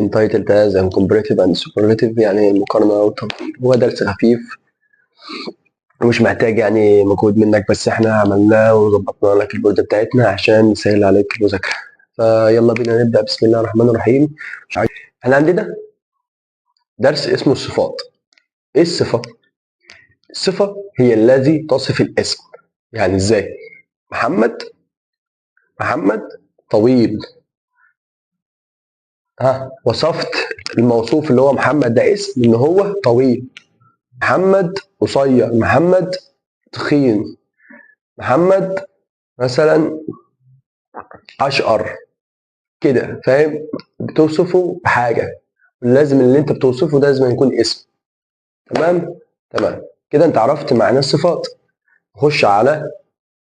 entitled as and comparative and superlative، يعني المقارنة والتفضيل. هو درس خفيف ومش محتاج يعني مجهود منك، بس احنا عملناه وظبطنا لك البورد بتاعتنا عشان نسهل عليك المذاكرة. فيلا بينا نبدأ. بسم الله الرحمن الرحيم. احنا عندنا درس اسمه الصفات. ايه الصفة؟ الصفة هي الذي تصف الاسم. يعني ازاي؟ محمد طويل. وصفت الموصوف اللي هو محمد ده اسم ان هو طويل. محمد قصير، محمد تخين، محمد مثلا اشقر كده، فاهم؟ بتوصفه بحاجه، لازم اللي انت بتوصفه ده لازم يكون اسم. تمام كده انت عرفت معنى الصفات. خش على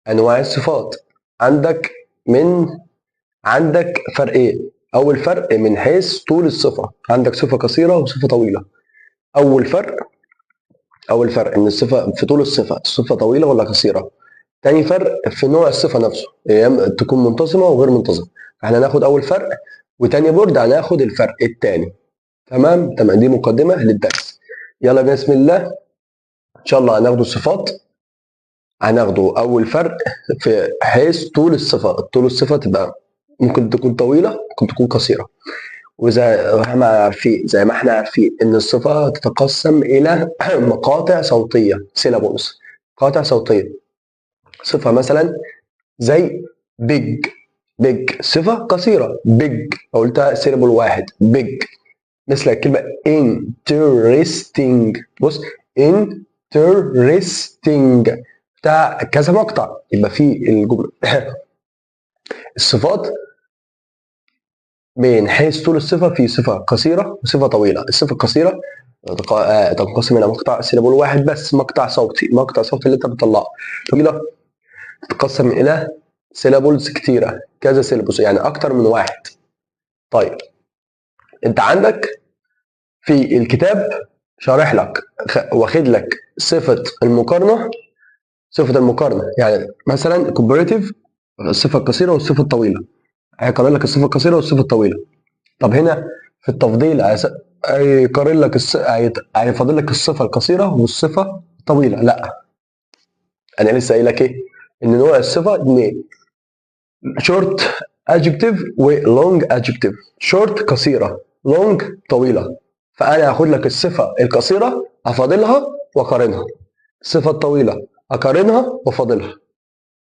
انواع الصفات. عندك فرقين. اول فرق من حيث طول الصفه، عندك صفه قصيره وصفه طويله. اول فرق ان الصفه في طول الصفه طويله ولا قصيره. تاني فرق في نوع الصفه نفسه، هي تكون منتظمه وغير منتظمه. احنا هناخد اول فرق، وتاني بورد هناخد الفرق التاني. تمام، دي مقدمه للدرس. يلا بسم الله. ان شاء الله هناخد الصفات. هناخده اول فرق في حيث طول الصفه. طول الصفه تبقى ممكن تكون طويله، ممكن تكون قصيره. زي ما احنا عارفين ان الصفه تتقسم الى مقاطع صوتيه، سيلابوز. مقاطع صوتيه. صفه مثلا زي بيج. صفه قصيره بيج، قلتها سيلابول واحد بيج. مثل الكلمه interesting. بص interesting بتاع كذا مقطع، يبقى في الجمله. الصفات من حيث طول الصفة في صفة قصيرة وصفة طويلة. الصفة القصيرة تنقسم إلى مقطع سيلابول واحد بس، مقطع صوتي اللي أنت بتطلعه. طويلة تتقسم إلى سيلابولز كتيرة، كذا سيلابولز يعني أكتر من واحد. طيب أنت عندك في الكتاب شارح لك، واخد لك صفة المقارنة. يعني مثلا comparative الصفة القصيرة والصفة الطويلة، هيقارن لك الصفة القصيرة والصفة الطويلة. طب هنا في التفضيل هيقارن لك هيفضل لك الصفه القصيره والصفه الطويله. لا، انا لسه قايل لك ايه؟ ان نوع الصفه اتنين، شورت ادجكتيف ولونج ادجكتيف. شورت قصيره، لونج طويله. فانا هاخد لك الصفه القصيره افاضلها واقارنها، الصفه الطويله اقارنها وافاضلها،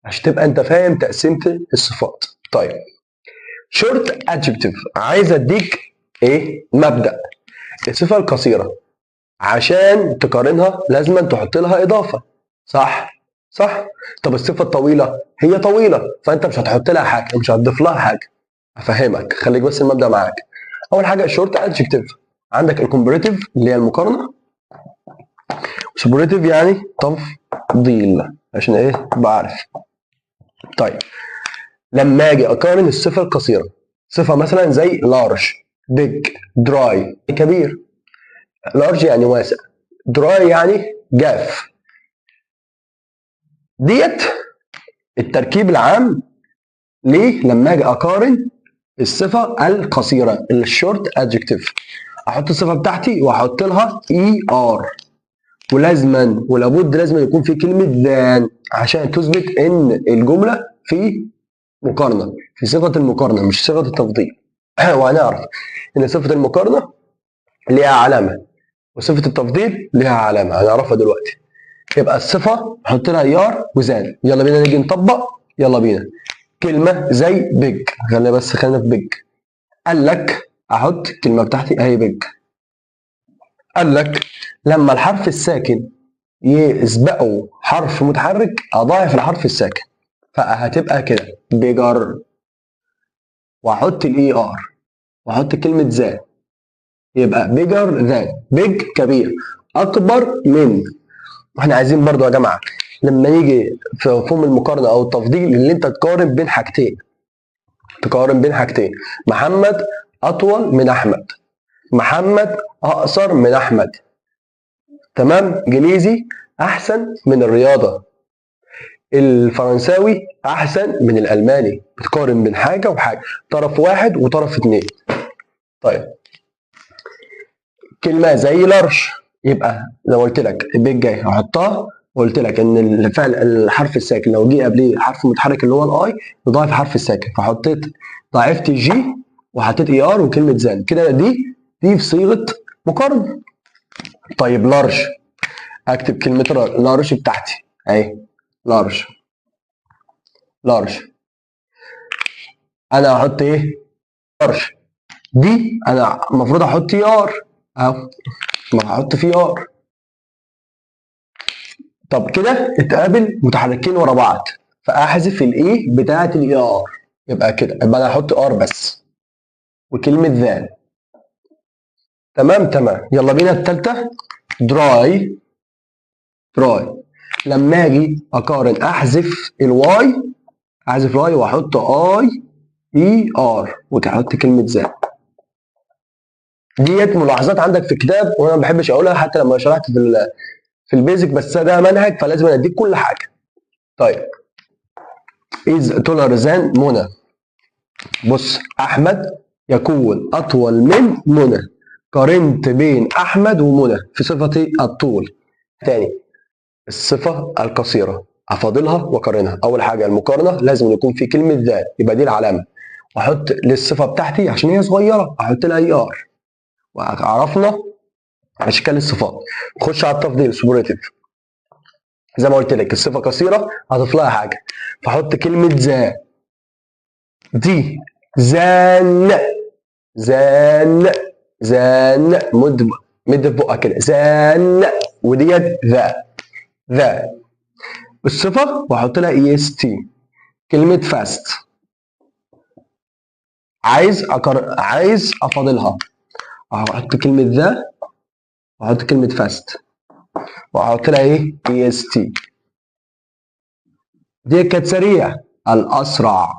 عشان تبقى انت فاهم تقسيمه الصفات. طيب شورت ادجكتيف عايز اديك ايه؟ مبدأ. الصفة القصيرة عشان تقارنها لازم تحط لها إضافة، صح؟ طب الصفة الطويلة هي طويلة، فأنت مش هتحط لها حاجة، مش هتضيف لها حاجة. أفهمك، خليك بس المبدأ معاك. أول حاجة شورت أدجكتيف، عندك الكومباريتيف اللي هي المقارنة، وسوبريتيف يعني تفضيل، عشان إيه؟ بعرف. طيب لما أجي أقارن الصفة القصيرة، صفة مثلا زي لارج، بيج، دراي كبير. لارج يعني واسع، دراي يعني جاف. ديت التركيب العام ليه لما اجي اقارن الصفه القصيره الشورت ادجكتيف. احط الصفه بتاعتي واحط لها اي ار، ولازما ولابد لازم يكون في كلمه ذان عشان تثبت ان الجمله في مقارنه، في صيغه المقارنه مش صيغه التفضيل. وهنعرف ان صفه المقارنه ليها علامه وصفه التفضيل ليها علامه، هنعرفها دلوقتي. يبقى الصفه نحط لها اي ار وذان. يلا بينا نيجي نطبق. يلا بينا. كلمه زي بيج، خلينا في بيج. قال لك احط الكلمه بتاعتي اهي بيج. قال لك لما الحرف الساكن يسبقه حرف متحرك اضاعف الحرف الساكن، فهتبقى كده بيجر، واحط الاي ار واحط كلمه ذا، يبقى بيجر ذان. بيج كبير، اكبر من. واحنا عايزين برضو يا جماعه لما يجي في مفهوم المقارنه او التفضيل اللي انت تقارن بين حاجتين، محمد اطول من احمد، محمد اقصر من احمد. تمام. انجليزي احسن من الرياضه، الفرنساوي احسن من الالماني. بتقارن بين حاجه وحاجه، طرف واحد وطرف اتنين. طيب كلمه زي لارج، يبقى زي ما قلت لك البيج جاي هحطها، وقلت لك ان الفعل الحرف الساكن لو جه قبليه حرف متحرك اللي هو الاي يضاعف حرف الساكن، فحطيت ضاعفت الجي وحطيت اي ار وكلمه زان كده، دي في صيغه مقارنه. طيب لارج، اكتب كلمه لارج بتاعتي اهي، لارج. لارج انا هحط ايه؟ لارج دي انا المفروض احط اي ار اهو، ما هحط فيه ار. طب كده اتقابل متحركين ورا بعض، فاحذف الايه بتاعه الاي ار، يبقى كده يبقى انا هحط ار بس وكلمه ذان. تمام. يلا بينا الثالثه، دراي. دراي لما اجي اقارن احذف الواي، احذف الواي واحط اي اي ار وتحط كلمه ذان. ديت ملاحظات عندك في الكتاب وانا ما بحبش اقولها حتى لما شرحت في البيزك، بس ده منهج فلازم اديك كل حاجه. طيب is taller than منى. بص احمد يكون اطول من منى، قارنت بين احمد ومنى في صفه الطول. تاني الصفه القصيره افاضلها واقارنها. اول حاجه المقارنه لازم يكون في كلمه ذات، يبقى دي العلامه، واحط للصفه بتاعتي عشان هي صغيره احط لها اي ار، وعرفنا اشكال الصفات. نخش على التفضيل سوبريتيف. زي ما قلت لك الصفه قصيره هضيف لها حاجه، فاحط كلمه ذا. دي زان، زان، زان، مد في بقك كده زان، وديت ذا الصفه واحط لها اي اس تي. كلمه فاست عايز افاضلها، احط كلمه ذا واحط كلمه فاست واحط لها ايه اي اس تي. دي كانت سريع، الاسرع،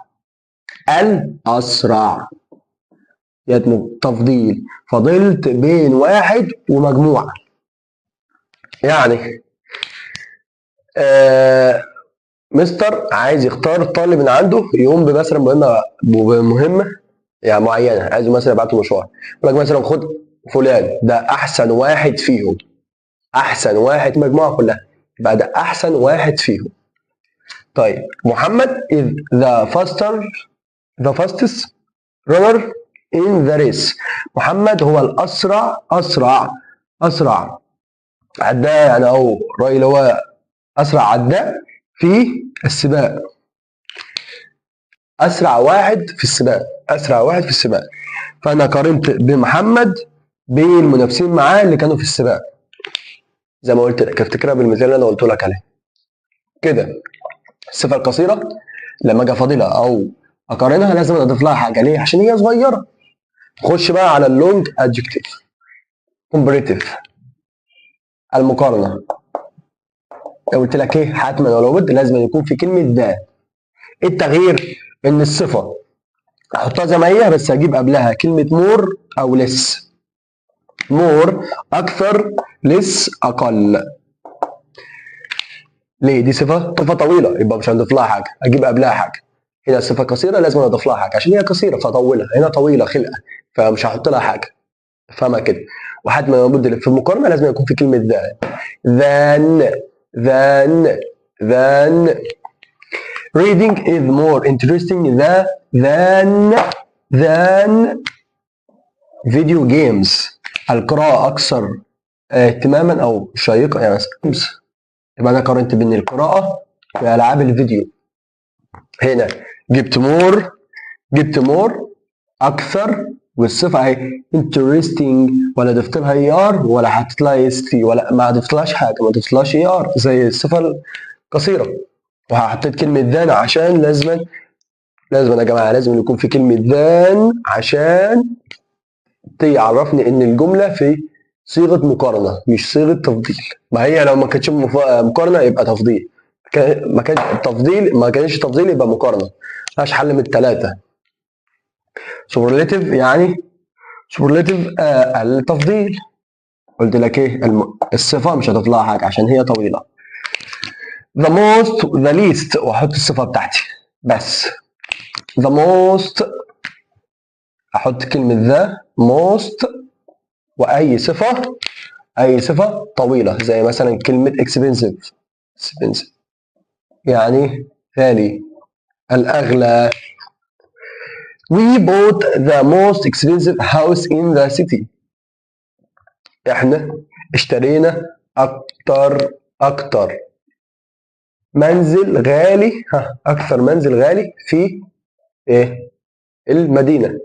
الاسرع ديت تفضيل، فضلت بين واحد ومجموعه. يعني مستر عايز يختار طالب من عنده يقوم بمثلا مهمه يعني معينه، عايزه مثلا يبعت له مشوار، يقول لك مثلا خد فلان ده احسن واحد فيهم، احسن واحد مجموعه كلها، يبقى ده احسن واحد فيهم. طيب محمد is the fastest runner in the race. محمد هو الاسرع، اسرع عداء يعني، او راجل هو اسرع عداء في السباق، اسرع واحد في السباق، اسرع واحد في السباق. فانا قارنت بمحمد بين المنافسين معاه اللي كانوا في السباق، زي ما قلت لك افتكرها بالمثال اللي انا قلت لك عليه كده. الصفه القصيره لما اجي افاضلها او اقارنها لازم اضيف لها حاجه، ليه؟ عشان هي صغيره. خش بقى على اللونج ادجكتيف. كومبريتيف المقارنه، قلت لك ايه حتما ولو بد لازم يكون في كلمه ذا. التغيير ان الصفه احطها زي ما هي بس اجيب قبلها كلمه مور او لس. مور اكثر، لس اقل. ليه؟ دي صفه طويله يبقى مش هنضيف لها حاجه، اجيب قبلها حاجه. هنا صفه قصيره لازم اضيف لها حاجه عشان هي قصيره فاطولها، هنا طويله خلقه فمش هحط لها حاجه. فاهمها كده؟ وحد ما لابد في المقارنه لازم يكون في كلمه ذان. ذان ذان reading is more interesting than video games. القراءة أكثر اهتماما أو شيقة يعني games. يبقى أنا قارنت بين القراءة وألعاب الفيديو. هنا جبت مور أكثر، والصفة أهي interesting، ولا ضفت لها اي ار ولا حطيت لها اس تي، ولا ما ضفتلهاش حاجة، ما ضفتلهاش اي ار زي الصفة القصيرة. وحطيت كلمة ذان عشان لازم يا جماعة لازم يكون في كلمة ذان عشان تعرفني إن الجملة في صيغة مقارنة مش صيغة تفضيل. ما هي لو ما كانتش مقارنة يبقى تفضيل، ما كانش تفضيل يبقى مقارنة. ملهاش حل من الثلاثة. سوبرلاتيف يعني التفضيل. قلت لك ايه الصفة مش هضيف لها حاجة عشان هي طويلة. the most the least واحط الصفة بتاعتي بس. the most احط كلمة the most واي صفه، اي صفه طويله زي مثلا كلمه expensive، expensive يعني غالي، الاغلى. We bought the most expensive house in the city. احنا اشترينا اكتر منزل غالي، اكثر منزل غالي في ايه المدينه.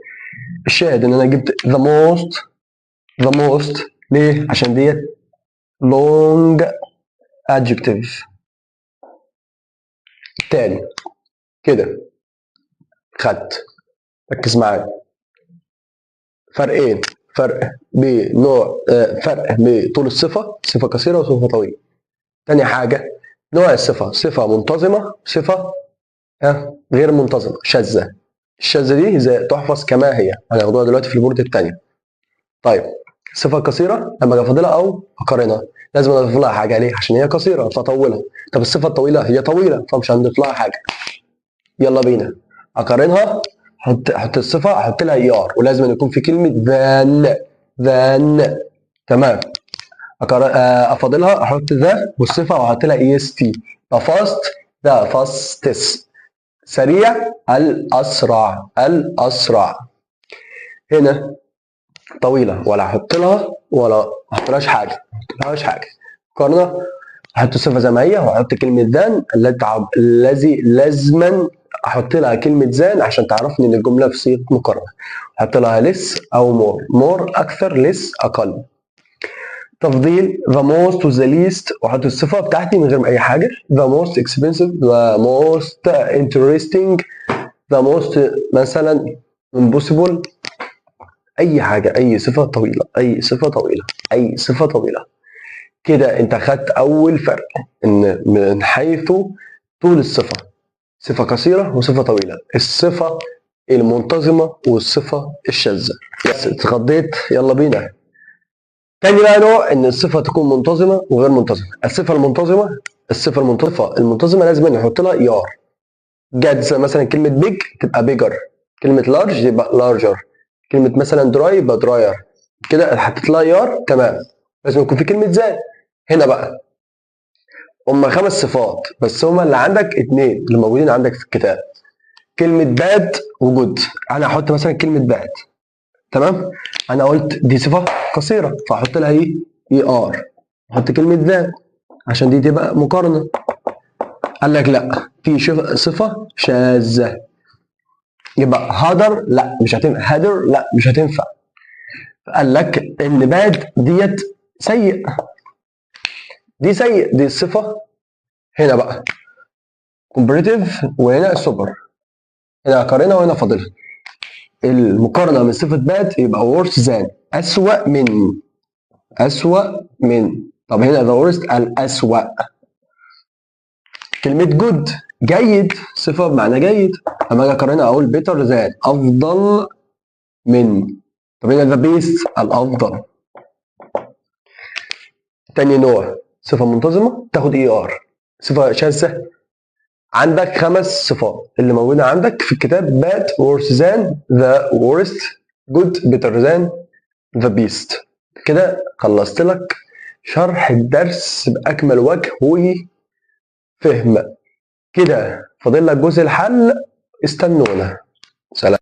الشاهد ان انا جبت the most ليه؟ عشان ديت long adjective. تاني كده خدت، ركز معايا، فرقين، فرق بنوع فرق بطول الصفه، صفه قصيره وصفه طويله. تاني حاجه نوع الصفه، صفه منتظمه، صفه غير منتظمه شاذه. الشاذه دي زي تحفظ كما هي، هناخدوها دلوقتي في البورد الثانيه. طيب صفه قصيره لما اجي افضلها او اقارنها لازم اضيف لها حاجه، ليه؟ عشان هي قصيره فاطولها. طب الصفه الطويله هي طويله فمش هنضيف لها حاجه. يلا بينا اقارنها. احط الصفه، احط لها اي ار، ولازم يكون في كلمه ذان. تمام. افاضلها احط ذا والصفه واحط لها اي اس تي. فاست ذا فاستس، سريع الاسرع. هنا طويله ولا احط لها ولا احطلهاش حاجه. قارنه، احط الصفه زي ما هي واحط كلمه ذان الذي لازما احط لها كلمه ذان عشان تعرفني ان الجمله في صيغه مقارنه. احط لها ليس او مور اكثر، ليس اقل. تفضيل the most و the least، واحط الصفه بتاعتي من غير اي حاجه. the most expensive، the most interesting، the most مثلا impossible. اي حاجه، اي صفه طويله. كده انت خدت اول فرق، ان من حيث طول الصفه، صفه قصيره وصفه طويله، الصفه المنتظمه والصفه الشاذه. بس اتخضيت، يلا بينا. تاني بقى نوع ان الصفه تكون منتظمه وغير منتظمه. الصفه المنتظمه لازم نحط لها اي ار. جت مثلا كلمه بيج تبقى بيجر، كلمه لارج تبقى لارجر، كلمه مثلا دراي يبقى دراير. كده حطيت لها اي ار، تمام. لازم يكون في كلمه ذات. هنا بقى هم 5 صفات بس، هم اللي عندك 2 اللي موجودين عندك في الكتاب، كلمه باد وجود. انا هحط مثلا كلمه باد، تمام. انا قلت دي صفه قصيره فاحط لها اي ار، احط كلمه ذات عشان دي تبقى مقارنه. قال لك لا، في صفه شاذه، يبقى هدر لا مش هتنفع، هدر لا مش هتنفع. قال لك ان باد ديت سيء، دي الصفه. هنا بقى كومبريتيف وهنا سوبر، هنا قارنه وهنا فاضلها. المقارنه من صفه باد يبقى worse than، اسوأ من. طب هنا the worst الاسوأ. كلمه جود جيد، صفه بمعنى جيد، لما اجي اقارنها اقول better than افضل من. طب هنا the best الافضل. تاني نوع صفه منتظمه تاخد اي ار. صفه شاذه عندك 5 صفات اللي موجوده عندك في الكتاب: bad، worse than، the worst، good، better than، the best. كده خلصت لك شرح الدرس باكمل وجه وفهم. كده فاضل لك جزء الحل، استنونا. سلام.